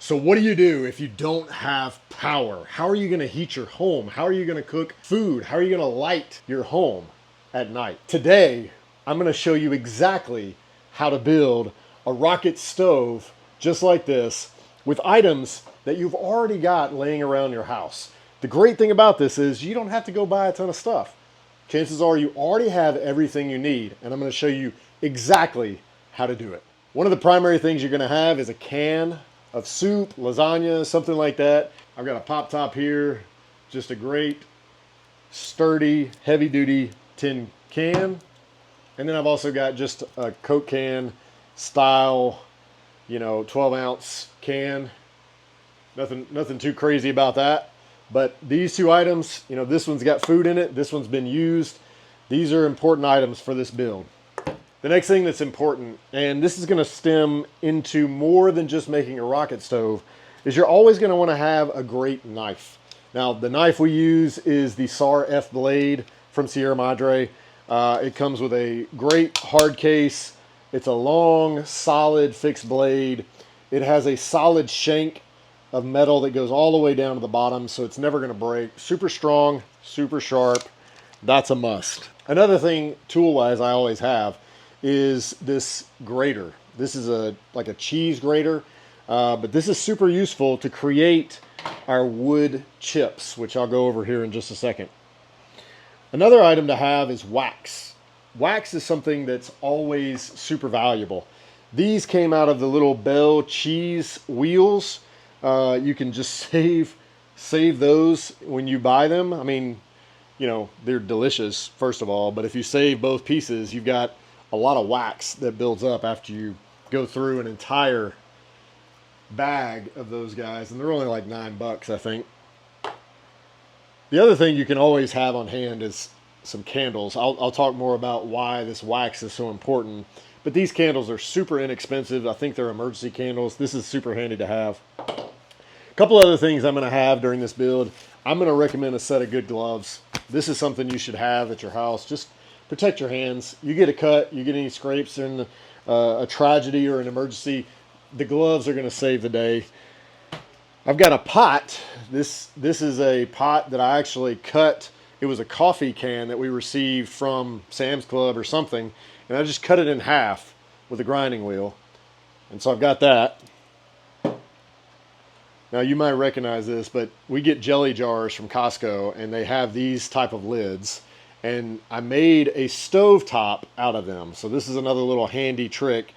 So what do you do if you don't have power? How are you going to heat your home? How are you going to cook food? How are you going to light your home at night? Today, I'm going to show you exactly how to build a rocket stove just like this with items that you've already got laying around your house. The great thing about this is you don't have to go buy a ton of stuff. Chances are you already have everything you need, and I'm going to show you exactly how to do it. One of the primary things you're going to have is a can of soup, lasagna, something like that. I've got a pop top here, just a great, sturdy, heavy-duty tin can. And then I've also got just a Coke can style, 12-ounce can. Nothing too crazy about that. But these two items, this one's got food in it. This one's been used. These are important items for this build. The next thing that's important, and this is going to stem into more than just making a rocket stove, is you're always going to want to have a great knife. Now, the knife we use is the SAR F blade from Sierra Madre. It comes with a great hard case. It's a long, solid, fixed blade. It has a solid shank of metal that goes all the way down to the bottom, so it's never going to break. Super strong, super sharp. That's a must. Another thing, tool-wise, I always have is this grater. This is like a cheese grater, but this is super useful to create our wood chips, which I'll go over here in just a second. Another item to have is wax. Wax is something that's always super valuable. These came out of the little Bell cheese wheels. You can just save those when you buy them. I mean, they're delicious, first of all, but if you save both pieces, you've got a lot of wax that builds up after you go through an entire bag of those guys, and they're only like $9, I think. The other thing you can always have on hand is some candles. I'll talk more about why this wax is so important, but these candles are super inexpensive. I think they're emergency candles. This is super handy to have. A couple other things I'm going to have during this build. I'm going to recommend a set of good gloves. This is something you should have at your house. Just protect your hands. You get a cut, you get any scrapes in a tragedy or an emergency, the gloves are going to save the day. I've got a pot. This is a pot that I actually cut. It was a coffee can that we received from Sam's Club or something, and I just cut it in half with a grinding wheel. And so I've got that. Now you might recognize this, but we get jelly jars from Costco, and they have these type of lids. And I made a stove top out of them. So this is another little handy trick.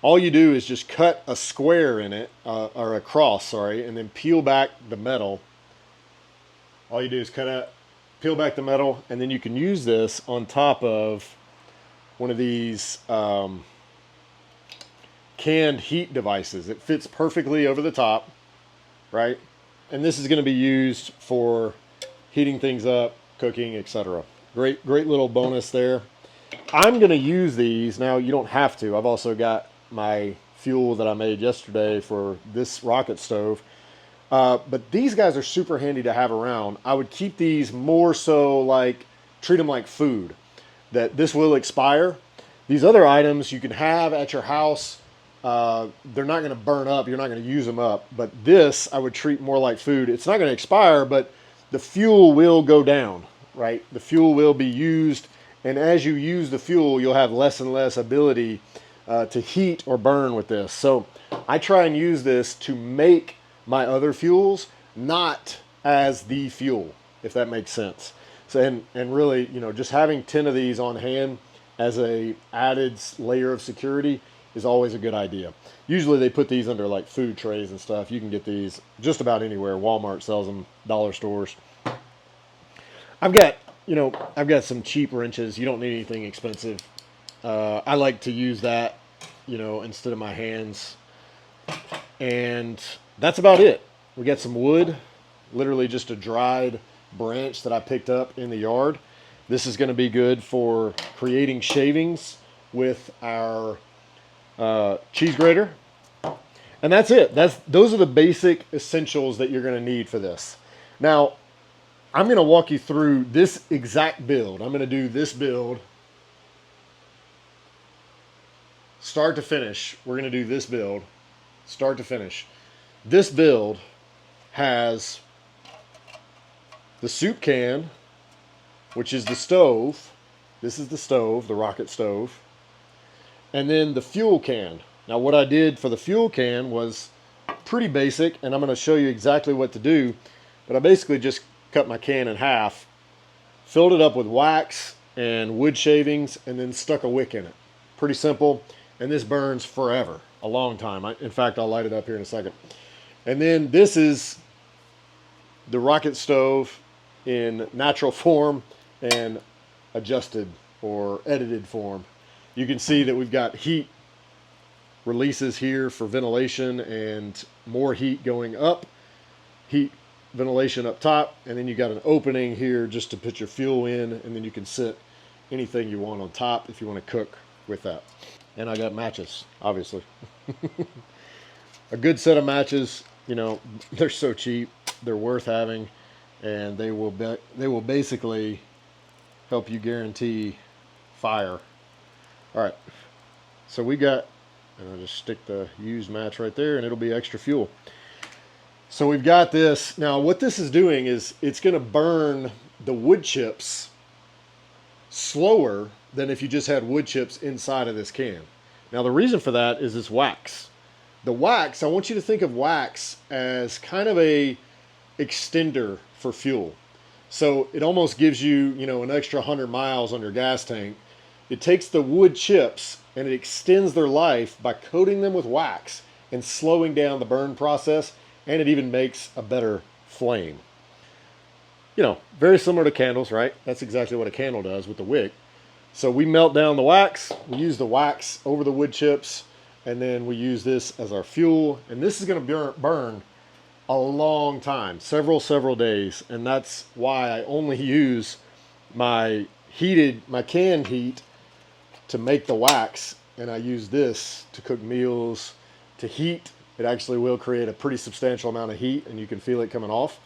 All you do is just cut a square in it, or a cross, sorry, and then peel back the metal. All you do is peel back the metal, and then you can use this on top of one of these canned heat devices. It fits perfectly over the top, right? And this is going to be used for heating things up, cooking, etc. Great little bonus there. I'm going to use these. Now, you don't have to. I've also got my fuel that I made yesterday for this rocket stove. But these guys are super handy to have around. I would keep these more so treat them like food. That this will expire. These other items you can have at your house. They're not going to burn up. You're not going to use them up. But this I would treat more like food. It's not going to expire, but the fuel will go down. Right? The fuel will be used, and as you use the fuel, you'll have less and less ability to heat or burn with this. So I try and use this to make my other fuels, not as the fuel, if that makes sense. So and really, just having 10 of these on hand as a added layer of security is always a good idea. Usually they put these under like food trays and stuff. You can get these just about anywhere. Walmart sells them, dollar stores. I've got some cheap wrenches. You don't need anything expensive. I like to use that, instead of my hands. And that's about it. We got some wood, literally just a dried branch that I picked up in the yard. This is going to be good for creating shavings with our cheese grater. And that's it. Those are the basic essentials that you're going to need for this. Now, I'm going to walk you through this exact build. I'm going to do this build start to finish. We're going to do this build start to finish. This build has the soup can, which is the stove. This is the stove, the rocket stove. And then the fuel can. Now what I did for the fuel can was pretty basic, and I'm going to show you exactly what to do. But I basically just cut my can in half, filled it up with wax and wood shavings, and then stuck a wick in it. Pretty simple. And this burns forever, a long time. In fact, I'll light it up here in a second. And then this is the rocket stove in natural form and adjusted or edited form. You can see that we've got heat releases here for ventilation and more heat going up, heat ventilation up top, and then you got an opening here just to put your fuel in, and then you can sit anything you want on top if you want to cook with that. And I got matches, obviously. A good set of matches, you know, they're so cheap, they're worth having, and they will basically help you guarantee fire. All right, so we got, and I'll just stick the used match right there, and it'll be extra fuel. So we've got this. Now what this is doing is it's going to burn the wood chips slower than if you just had wood chips inside of this can. Now the reason for that is this wax. The wax, I want you to think of wax as kind of a extender for fuel. So it almost gives you, you know, an extra 100 miles on your gas tank. It takes the wood chips and it extends their life by coating them with wax and slowing down the burn process, and it even makes a better flame. You know, very similar to candles, right? That's exactly what a candle does with the wick. So we melt down the wax, we use the wax over the wood chips, and then we use this as our fuel. And this is going to burn a long time, several days. And that's why I only use my canned heat to make the wax. And I use this to cook meals, to heat. It actually will create a pretty substantial amount of heat, and you can feel it coming off.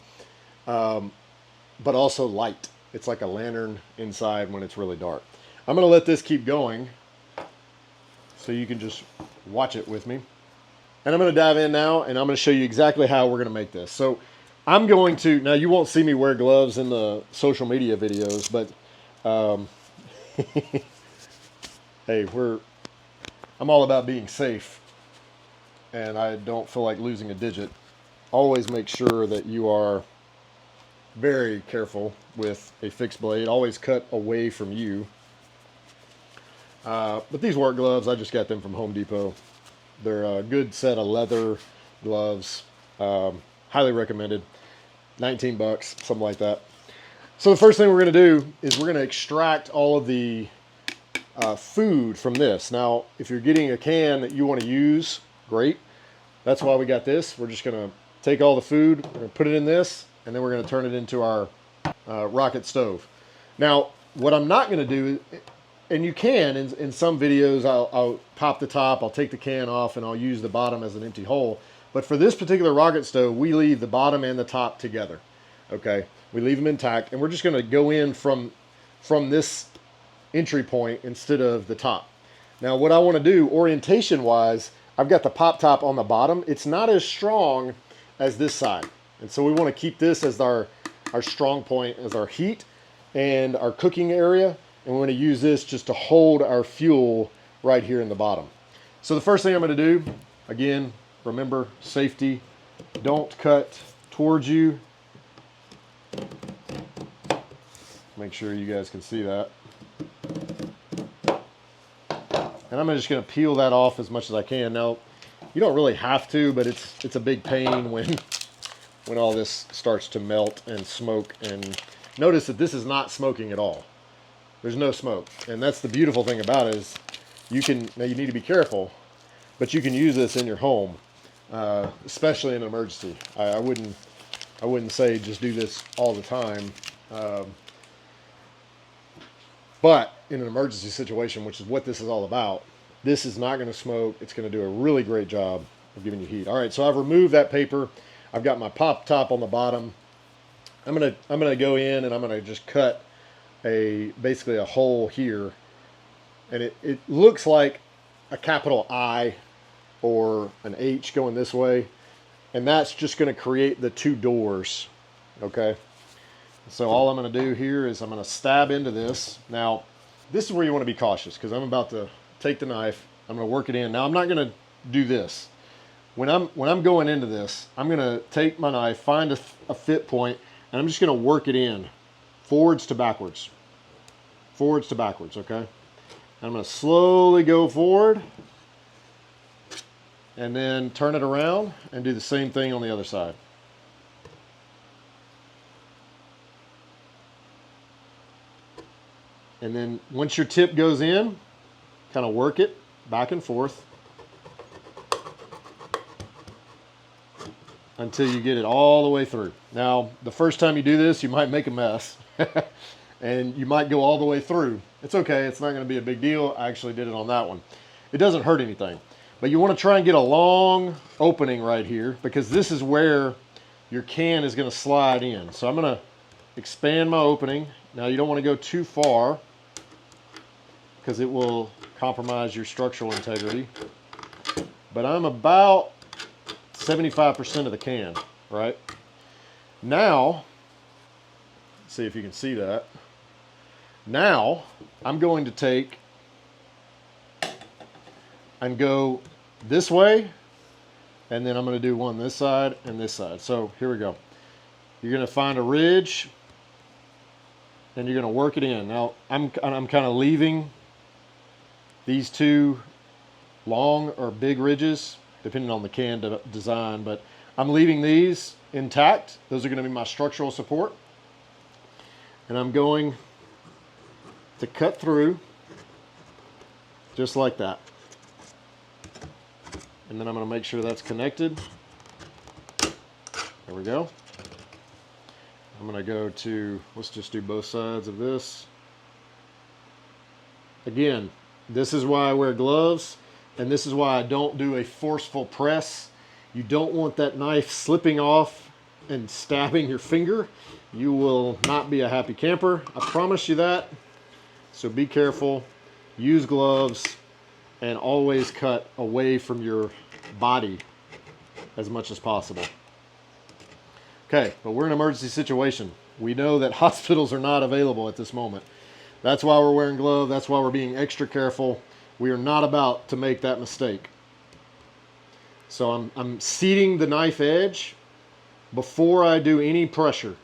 But also light. It's like a lantern inside when it's really dark. I'm going to let this keep going so you can just watch it with me. And I'm going to dive in now, and I'm going to show you exactly how we're going to make this. So I'm going to, now you won't see me wear gloves in the social media videos, but hey, I'm all about being safe, and I don't feel like losing a digit. Always make sure that you are very careful with a fixed blade. Always cut away from you. But these work gloves, I just got them from Home Depot. They're a good set of leather gloves. Highly recommended. 19 bucks, something like that. So the first thing we're going to do is we're going to extract all of the food from this. Now, if you're getting a can that you want to use, great. That's why we got this. We're just going to take all the food, we're going to put it in this, and then we're going to turn it into our rocket stove. Now, what I'm not going to do, and you can, in some videos, I'll pop the top, I'll take the can off, and I'll use the bottom as an empty hole. But for this particular rocket stove, we leave the bottom and the top together. Okay, we leave them intact, and we're just going to go in from this entry point instead of the top. Now, what I want to do, orientation-wise, I've got the pop top on the bottom. It's not as strong as this side. And so we want to keep this as our strong point, as our heat and our cooking area. And we're going to use this just to hold our fuel right here in the bottom. So the first thing I'm going to do, again, remember safety. Don't cut towards you. Make sure you guys can see that. And I'm just going to peel that off as much as I can. Now, you don't really have to, but it's a big pain when all this starts to melt and smoke. And notice that this is not smoking at all. There's no smoke. And that's the beautiful thing about it is now you need to be careful, but you can use this in your home, especially in an emergency. I wouldn't say just do this all the time. But in an emergency situation, which is what this is all about, this is not going to smoke. It's going to do a really great job of giving you heat. All right, so I've removed that paper. I've got my pop top on the bottom. I'm gonna go in and I'm gonna just cut basically a hole here, and it looks like a capital I or an H going this way, And that's just going to create the two doors, okay? So all I'm going to do here is I'm going to stab into this. Now, this is where you want to be cautious because I'm about to take the knife. I'm going to work it in. Now, I'm not going to do this. When I'm going into this, I'm going to take my knife, find a fit point, and I'm just going to work it in forwards to backwards. Forwards to backwards, okay? I'm going to slowly go forward and then turn it around and do the same thing on the other side. And then once your tip goes in, kind of work it back and forth until you get it all the way through. Now, the first time you do this, you might make a mess and you might go all the way through. It's okay, it's not going to be a big deal. I actually did it on that one. It doesn't hurt anything. But you want to try and get a long opening right here because this is where your can is going to slide in. So I'm going to expand my opening. Now you don't want to go too far because it will compromise your structural integrity. But I'm about 75% of the can, right? Now, let's see if you can see that. Now, I'm going to take and go this way, and then I'm going to do one this side and this side. So here we go. You're going to find a ridge, and you're going to work it in. Now, I'm kind of leaving these two long or big ridges, depending on the can design, but I'm leaving these intact. Those are going to be my structural support. And I'm going to cut through just like that. And then I'm going to make sure that's connected. There we go. I'm going to go to, let's just do both sides of this. Again, this is why I wear gloves, and this is why I don't do a forceful press. You don't want that knife slipping off and stabbing your finger. You will not be a happy camper. I promise you that. So be careful, use gloves, and always cut away from your body as much as possible. Okay, but we're in an emergency situation. We know that hospitals are not available at this moment. That's why we're wearing gloves. That's why we're being extra careful. We are not about to make that mistake. So I'm seating the knife edge before I do any pressure,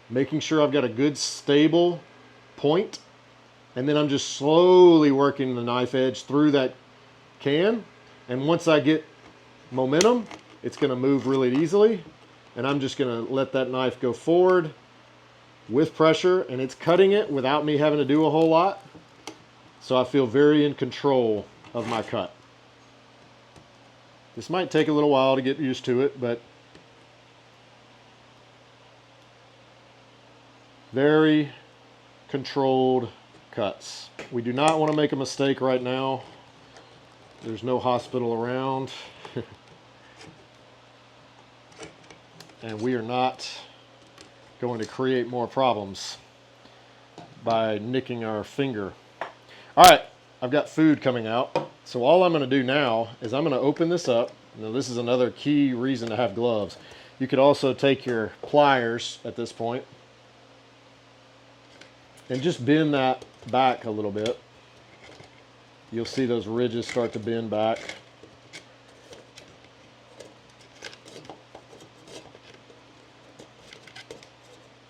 making sure I've got a good stable point, and then I'm just slowly working the knife edge through that can. And once I get momentum, it's going to move really easily, and I'm just going to let that knife go forward with pressure, and it's cutting it without me having to do a whole lot. So I feel very in control of my cut. This might take a little while to get used to it, but very controlled cuts. We do not want to make a mistake right now. There's no hospital around. And we are not going to create more problems by nicking our finger. All right, I've got food coming out. So all I'm going to do now is I'm going to open this up. Now this is another key reason to have gloves. You could also take your pliers at this point and just bend that back a little bit. You'll see those ridges start to bend back.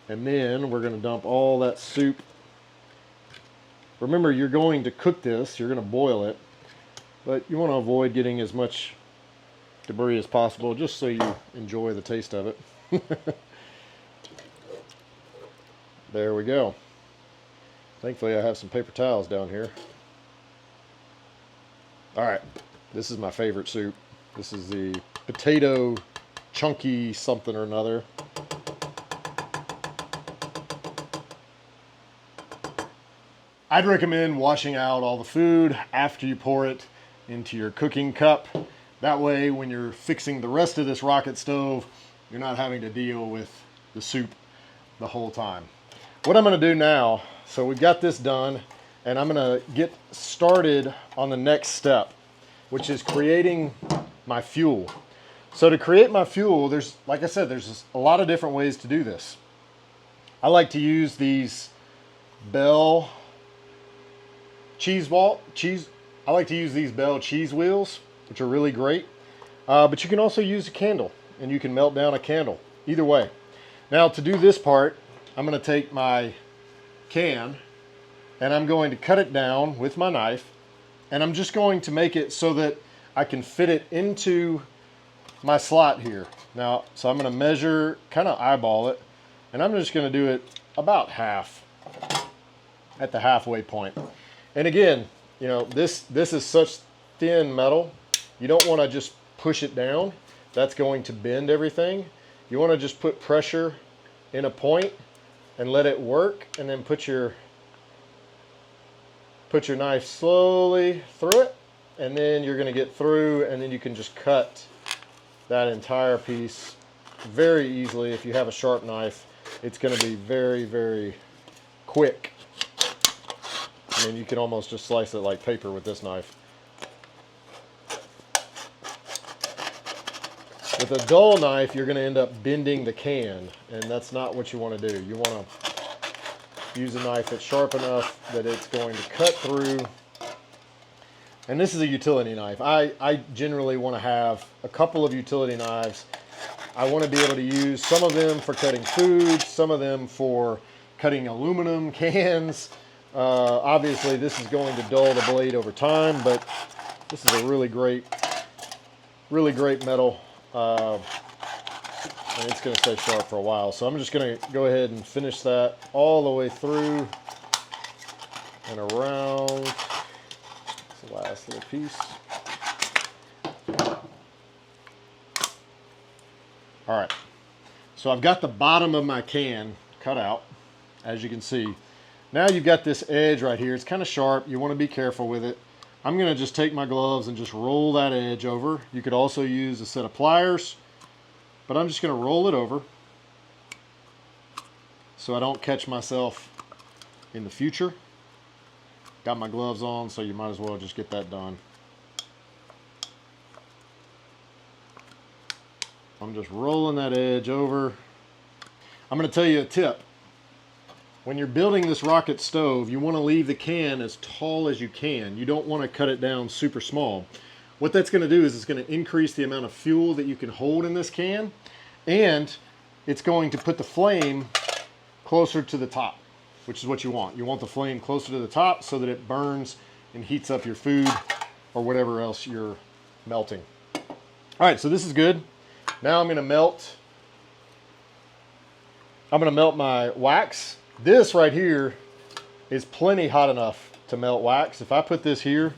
And then we're going to dump all that soup. Remember, you're going to cook this, you're going to boil it, but you want to avoid getting as much debris as possible just so you enjoy the taste of it. There we go. Thankfully I have some paper towels down here. Alright, this is my favorite soup. This is the potato chunky something or another. I'd recommend washing out all the food after you pour it into your cooking cup. That way, when you're fixing the rest of this rocket stove, you're not having to deal with the soup the whole time. What I'm going to do now, so we've got this done, and I'm going to get started on the next step, which is creating my fuel. So to create my fuel, like I said, there's a lot of different ways to do this. I like to use these Bell I like to use these Bell cheese wheels, which are really great. But you can also use a candle, and you can melt down a candle. Either way. Now to do this part, I'm going to take my can, and I'm going to cut it down with my knife, and I'm just going to make it so that I can fit it into my slot here. Now, so I'm going to measure, kind of eyeball it, and I'm just going to do it about half, at the halfway point. And again, you know, this is such thin metal, you don't want to just push it down. That's going to bend everything. You want to just put pressure in a point and let it work, and then put your knife slowly through it, and then you're going to get through, and then you can just cut that entire piece very easily. If you have a sharp knife, it's going to be very, very quick. I mean, you can almost just slice it like paper with this knife. With a dull knife, you're going to end up bending the can, and that's not what you want to do. You want to use a knife that's sharp enough that it's going to cut through. And this is a utility knife. I generally want to have a couple of utility knives. I want to be able to use some of them for cutting food, some of them for cutting aluminum cans. Obviously, this is going to dull the blade over time, but this is a really great metal. And it's going to stay sharp for a while. So I'm just going to go ahead and finish that all the way through and around. It's the last little piece. All right. So I've got the bottom of my can cut out, as you can see. Now you've got this edge right here. It's kind of sharp. You want to be careful with it. I'm going to just take my gloves and just roll that edge over. You could also use a set of pliers, but I'm just going to roll it over so I don't catch myself in the future. Got my gloves on, so you might as well just get that done. I'm just rolling that edge over. I'm going to tell you a tip. When you're building this rocket stove, you want to leave the can as tall as you can. You don't want to cut it down super small. What that's going to do is it's going to increase the amount of fuel that you can hold in this can, and it's going to put the flame closer to the top, which is what you want. You want the flame closer to the top so that it burns and heats up your food or whatever else you're melting. All right, so this is good. Now I'm going to melt my wax. This right here is plenty hot enough to melt wax. If I put this here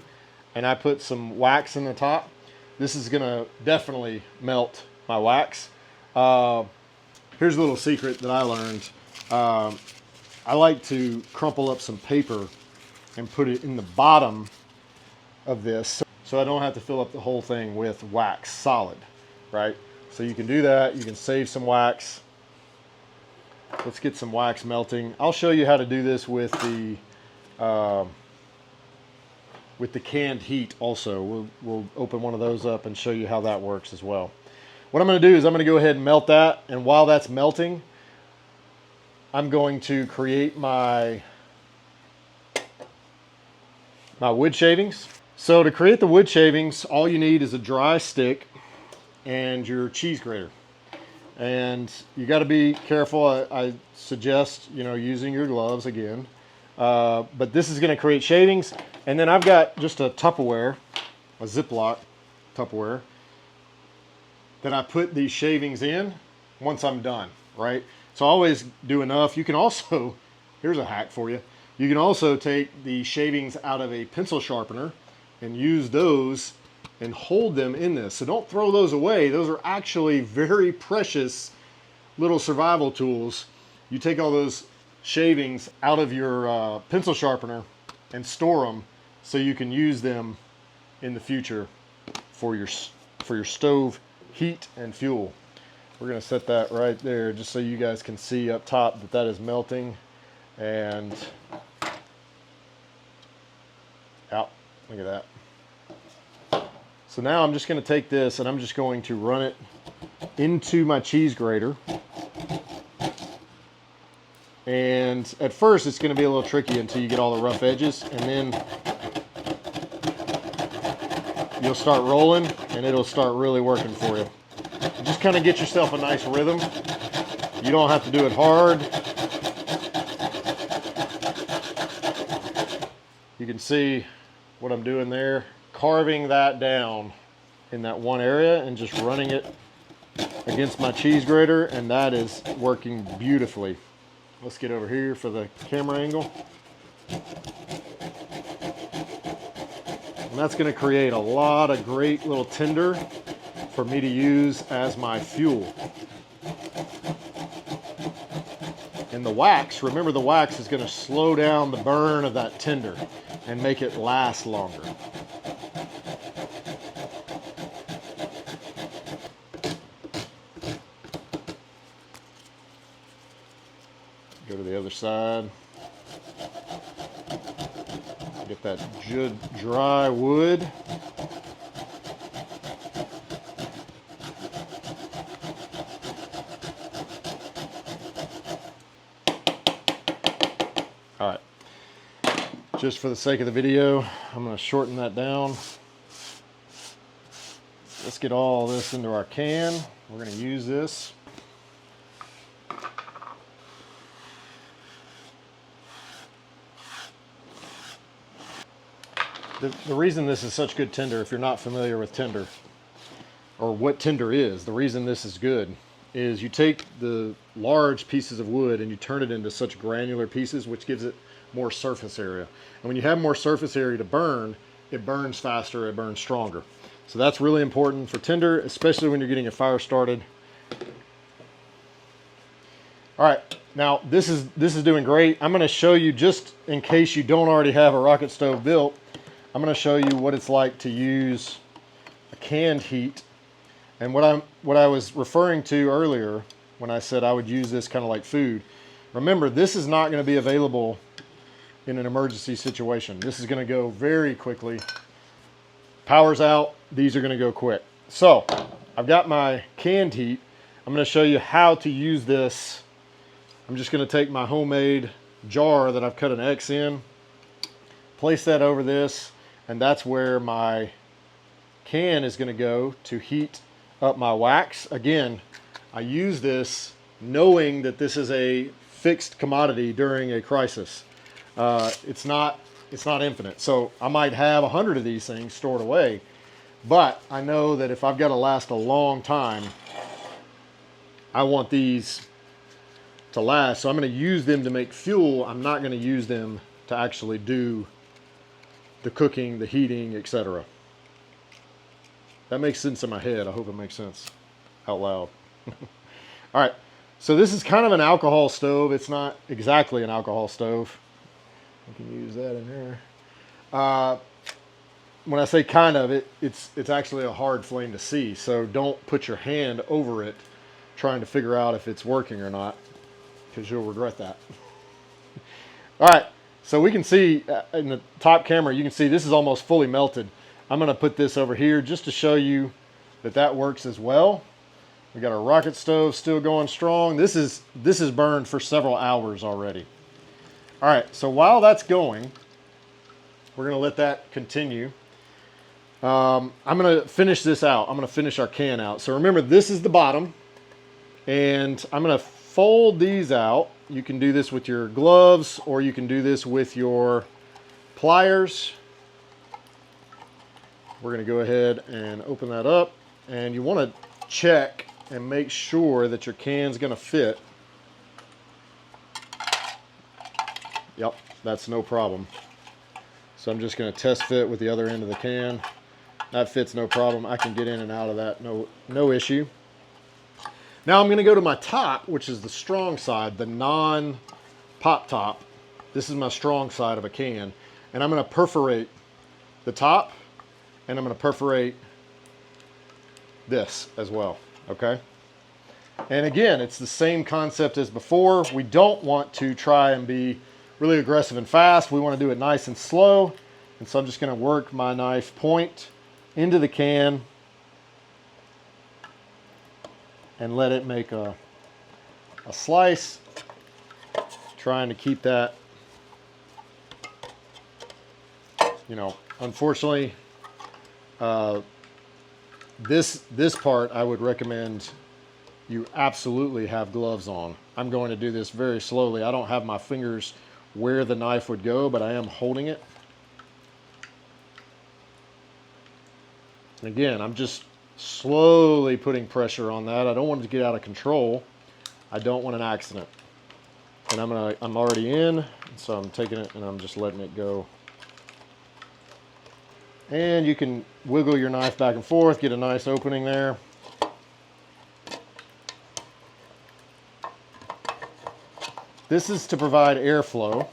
and I put some wax in the top, this is gonna definitely melt my wax. Here's a little secret that I learned. I like to crumple up some paper and put it in the bottom of this so I don't have to fill up the whole thing with wax solid, right? So you can do that. You can save some wax. Let's get some wax melting. I'll show you how to do this with the canned heat also. We'll open one of those up and show you how that works as well. What I'm going to do is I'm going to go ahead and melt that, and while that's melting, I'm going to create my wood shavings. So to create the wood shavings, all you need is a dry stick and your cheese grater. And you got to be careful. I suggest, you know, using your gloves again. But this is going to create shavings. And then I've got just a Tupperware, a Ziploc Tupperware, that I put these shavings in once I'm done, right? So I always do enough. You can also, here's a hack for you. You can also take the shavings out of a pencil sharpener and use those and hold them in this. So don't throw those away. Those are actually very precious little survival tools. You take all those shavings out of your pencil sharpener and store them so you can use them in the future for your stove heat and fuel. We're going to set that right there just so you guys can see up top that that is melting. And out, look at that. So now I'm just going to take this and I'm just going to run it into my cheese grater. And at first it's going to be a little tricky until you get all the rough edges, and then you'll start rolling and it'll start really working for you. Just kind of get yourself a nice rhythm. You don't have to do it hard. You can see what I'm doing there, carving that down in that one area and just running it against my cheese grater, and that is working beautifully. Let's get over here for the camera angle. And that's going to create a lot of great little tinder for me to use as my fuel. And the wax, remember the wax is going to slow down the burn of that tinder and make it last longer. Go to the other side. Get that good dry wood. All right. Just for the sake of the video, I'm going to shorten that down. Let's get all this into our can. We're going to use this. The reason this is such good tinder, if you're not familiar with tinder, or what tinder is, the reason this is good is you take the large pieces of wood and you turn it into such granular pieces, which gives it more surface area. And when you have more surface area to burn, it burns faster, it burns stronger. So that's really important for tinder, especially when you're getting a fire started. All right, now this is doing great. I'm going to show you, just in case you don't already have a rocket stove built, I'm going to show you what it's like to use a canned heat. And what I was referring to earlier when I said I would use this kind of like food. Remember, this is not going to be available in an emergency situation. This is going to go very quickly. Power's out, these are going to go quick. So I've got my canned heat. I'm going to show you how to use this. I'm just going to take my homemade jar that I've cut an X in, place that over this, and that's where my can is going to go to heat up my wax. Again, I use this knowing that this is a fixed commodity during a crisis. It's not infinite. So I might have 100 of these things stored away, but I know that if I've got to last a long time, I want these to last. So I'm going to use them to make fuel. I'm not going to use them to actually do the cooking, the heating, etc. That makes sense in my head. I hope it makes sense out loud. All right, so this is kind of an alcohol stove. It's not exactly an alcohol stove. I can use that in there. When I say kind of, it's actually a hard flame to see. So don't put your hand over it trying to figure out if it's working or not, because you'll regret that. All right. So we can see in the top camera, you can see this is almost fully melted. I'm going to put this over here just to show you that that works as well. We got our rocket stove still going strong. This is burned for several hours already. All right, so while that's going, we're going to let that continue. I'm going to finish this out. I'm going to finish our can out. So remember, this is the bottom, and I'm going to fold these out. You can do this with your gloves, or you can do this with your pliers. We're going to go ahead and open that up, and you want to check and make sure that your can's going to fit. Yep, that's no problem. So I'm just going to test fit with the other end of the can. That fits no problem. I can get in and out of that, no issue. Now I'm going to go to my top, which is the strong side, the non-pop top. This is my strong side of a can. And I'm going to perforate the top, and I'm going to perforate this as well, okay? And again, it's the same concept as before. We don't want to try and be really aggressive and fast. We want to do it nice and slow. And so I'm just going to work my knife point into the can and let it make a slice, trying to keep that, you know, unfortunately, this part I would recommend you absolutely have gloves on. I'm going to do this very slowly. I don't have my fingers where the knife would go, but I am holding it. And again, I'm just slowly putting pressure on that. I don't want it to get out of control. I don't want an accident. And I'm already in, so I'm taking it and I'm just letting it go. And you can wiggle your knife back and forth, get a nice opening there. This is to provide airflow.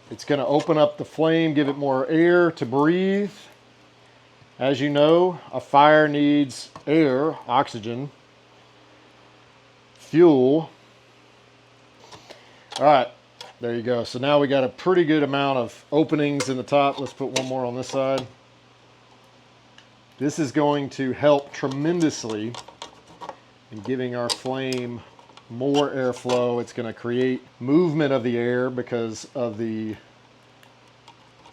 It's going to open up the flame, give it more air to breathe. As you know, a fire needs air, oxygen, fuel. All right, there you go. So now we got a pretty good amount of openings in the top. Let's put one more on this side. This is going to help tremendously in giving our flame more airflow. It's going to create movement of the air because of the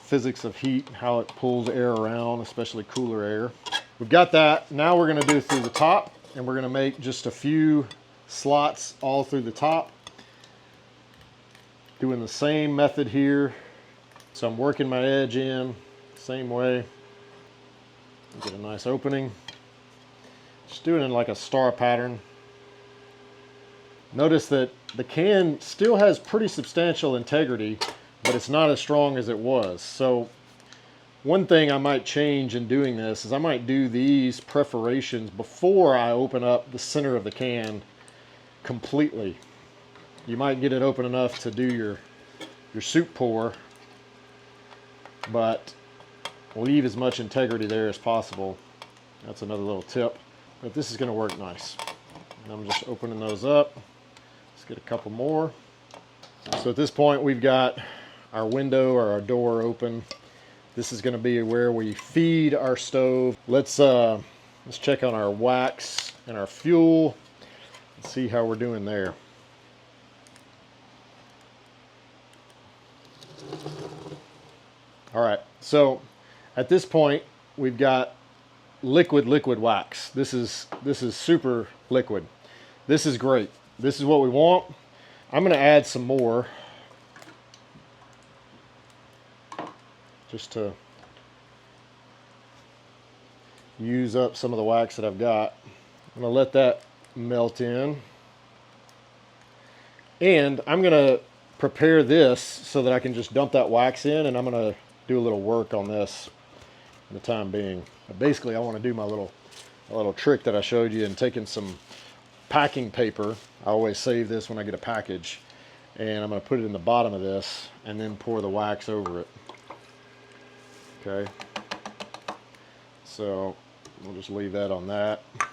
physics of heat, how it pulls air around, especially cooler air. We've got that. Now we're going to do through the top, and we're going to make just a few slots all through the top. Doing the same method here. So I'm working my edge in, same way. Get a nice opening. Just doing it in like a star pattern. Notice that the can still has pretty substantial integrity, but it's not as strong as it was. So one thing I might change in doing this is I might do these perforations before I open up the center of the can completely. You might get it open enough to do your soup pour, but leave as much integrity there as possible. That's another little tip. But this is going to work nice. And I'm just opening those up. Let's get a couple more. So at this point we've got our window or our door open. This is going to be where we feed our stove. Let's check on our wax and our fuel and see how we're doing there. All right, so at this point we've got liquid wax. This is super liquid. This is great. This is what we want. I'm going to add some more just to use up some of the wax that I've got. I'm going to let that melt in. And I'm going to prepare this so that I can just dump that wax in, and I'm going to do a little work on this for the time being. But basically, I want to do my little trick that I showed you in taking some packing paper. I always save this when I get a package, and I'm going to put it in the bottom of this and then pour the wax over it. Okay, so we'll just leave that on that. I'm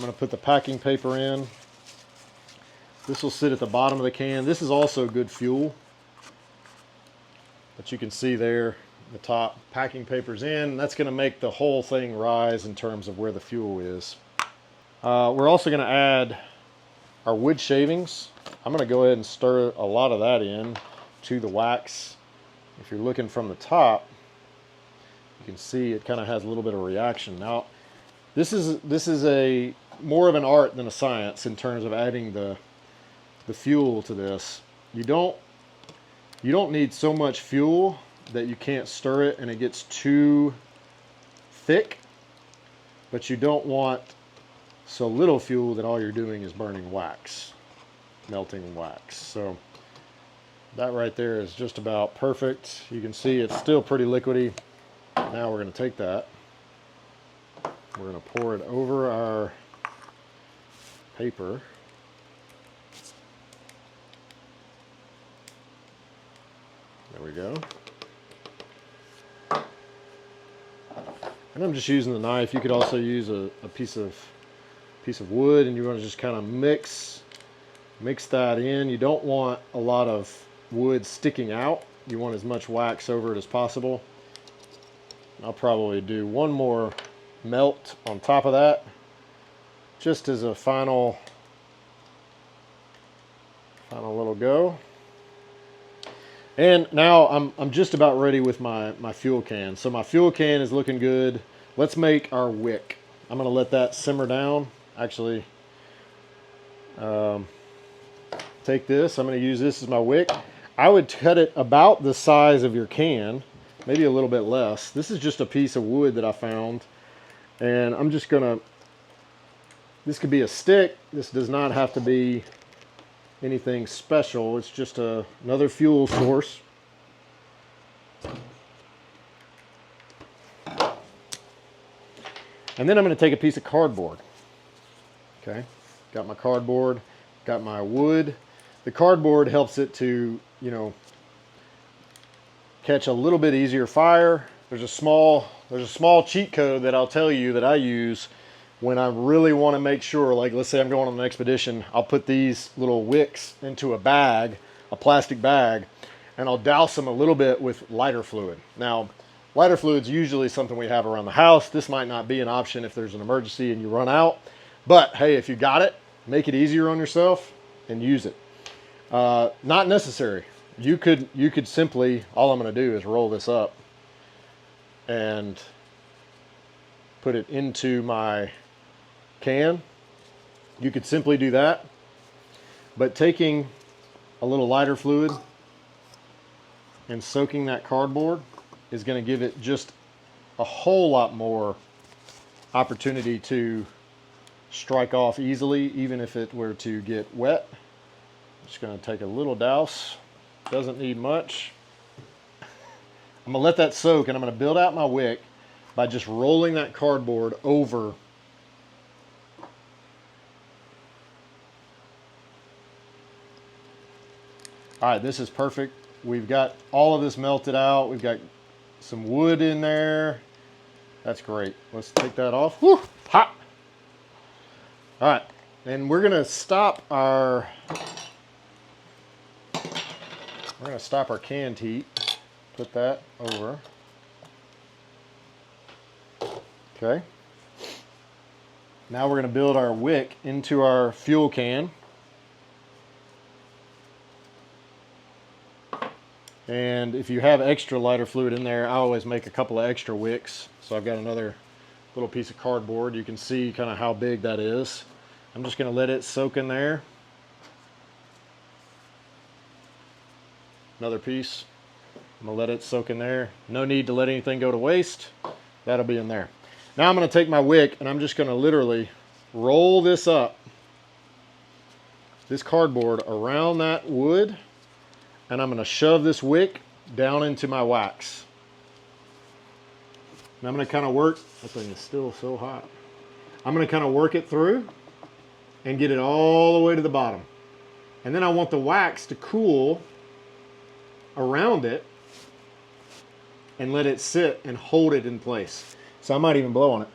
going to put the packing paper in. This will sit at the bottom of the can. This is also good fuel, but you can see there the top packing paper's in. That's going to make the whole thing rise in terms of where the fuel is. We're also going to add our wood shavings. I'm going to go ahead and stir a lot of that in to the wax. If you're looking from the top, you can see it kind of has a little bit of reaction. Now, this is a more of an art than a science in terms of adding the fuel to this. You don't need so much fuel that you can't stir it and it gets too thick, but you don't want so little fuel that all you're doing is burning wax, melting wax. So that right there is just about perfect. You can see it's still pretty liquidy. Now we're going to take that, we're going to pour it over our paper. There we go. And I'm just using the knife. You could also use a piece of wood, and you want to just kind of mix that in. You don't want a lot of wood sticking out. You want as much wax over it as possible. I'll probably do one more melt on top of that, just as a final little go. And now I'm just about ready with my fuel can. So my fuel can is looking good. Let's make our wick. I'm gonna let that simmer down. Actually, take this. I'm gonna use this as my wick. I would cut it about the size of your can, maybe a little bit less. This is just a piece of wood that I found. And I'm just gonna, this could be a stick. This does not have to be anything special. It's just another fuel source. And then I'm going to take a piece of cardboard. Okay, got my cardboard, got my wood. The cardboard helps it to, you know, catch a little bit easier fire. There's a small cheat code that I'll tell you that I use when I really want to make sure, like let's say I'm going on an expedition, I'll put these little wicks into a bag, a plastic bag, and I'll douse them a little bit with lighter fluid. Now, lighter fluid's usually something we have around the house. This might not be an option if there's an emergency and you run out. But hey, if you got it, make it easier on yourself and use it. Not necessary. You could simply, all I'm going to do is roll this up and put it into my can. You could simply do that, but taking a little lighter fluid and soaking that cardboard is going to give it just a whole lot more opportunity to strike off easily, even if it were to get wet. I'm just going to take a little douse. Doesn't need much. I'm going to let that soak, and I'm going to build out my wick by just rolling that cardboard over All right, this is perfect. We've got all of this melted out. We've got some wood in there. That's great. Let's take that off. Whew, hot. All right, and we're gonna stop our canned heat. Put that over. Okay. Now we're gonna build our wick into our fuel can. And if you have extra lighter fluid in there, I always make a couple of extra wicks. So I've got another little piece of cardboard. You can see kind of how big that is. I'm just going to let it soak in there. Another piece. I'm going to let it soak in there. No need to let anything go to waste. That'll be in there. Now I'm going to take my wick and I'm just going to literally roll this up, this cardboard around that wood. And I'm going to shove this wick down into my wax. And I'm going to kind of work, that thing is still so hot. I'm going to kind of work it through and get it all the way to the bottom. And then I want the wax to cool around it and let it sit and hold it in place. So I might even blow on it.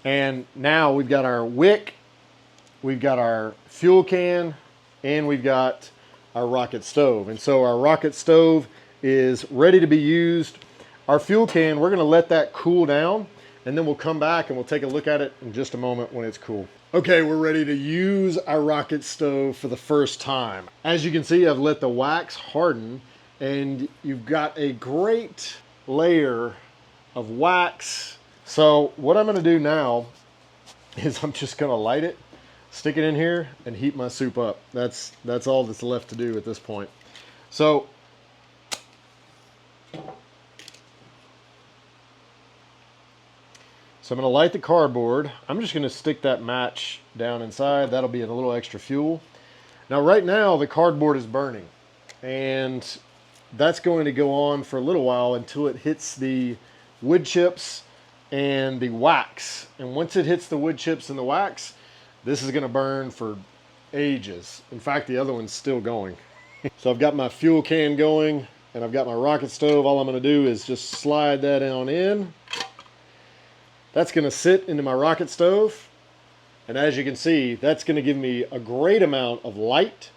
And now we've got our wick, we've got our fuel can, and we've got our rocket stove. And so our rocket stove is ready to be used. Our fuel can, we're gonna let that cool down, and then we'll come back and we'll take a look at it in just a moment when it's cool. Okay, we're ready to use our rocket stove for the first time. As you can see, I've let the wax harden, and you've got a great layer of wax. So what I'm going to do now is I'm just going to light it, stick it in here, and heat my soup up. That's all that's left to do at this point. So I'm going to light the cardboard. I'm just going to stick that match down inside. That'll be a little extra fuel. Now right now the cardboard is burning, and that's going to go on for a little while until it hits the wood chips and the wax. And once it hits the wood chips and the wax, this is going to burn for ages. In fact, the other one's still going. So I've got my fuel can going, and I've got my rocket stove. All I'm going to do is just slide that on in. That's going to sit into my rocket stove, And as you can see, that's going to give me a great amount of light,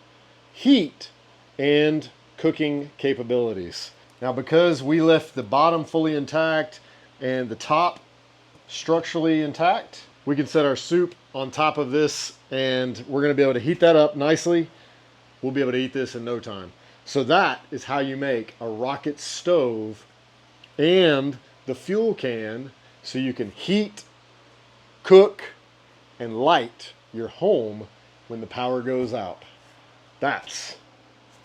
heat, and cooking capabilities. Now, because we left the bottom fully intact and the top structurally intact, we can set our soup on top of this and we're going to be able to heat that up nicely. We'll be able to eat this in no time. So that is how you make a rocket stove and the fuel can, so you can heat, cook, and light your home when the power goes out. That's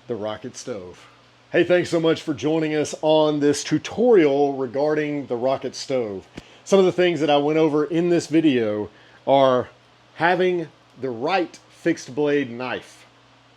the rocket stove. Hey, thanks so much for joining us on this tutorial regarding the rocket stove. Some of the things that I went over in this video are having the right fixed blade knife.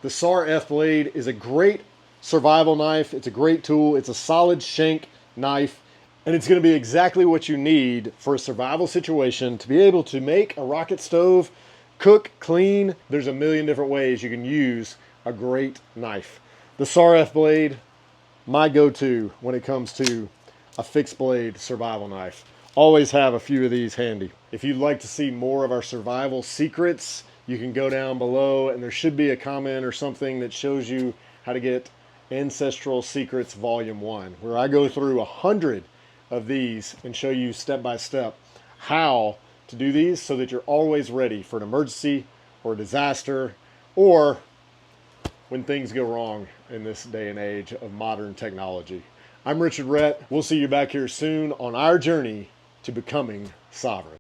The SAR F blade is a great survival knife. It's a great tool. It's a solid shank knife, and it's going to be exactly what you need for a survival situation to be able to make a rocket stove, cook, clean. There's a million different ways you can use a great knife. The SAR F blade, my go-to when it comes to a fixed blade survival knife. Always have a few of these handy. If you'd like to see more of our survival secrets, you can go down below and there should be a comment or something that shows you how to get Ancestral Secrets Volume 1, where I go through 100 of these and show you step by step how to do these so that you're always ready for an emergency or a disaster, or when things go wrong in this day and age of modern technology. I'm Richard Rhett. We'll see you back here soon on our journey to becoming sovereign.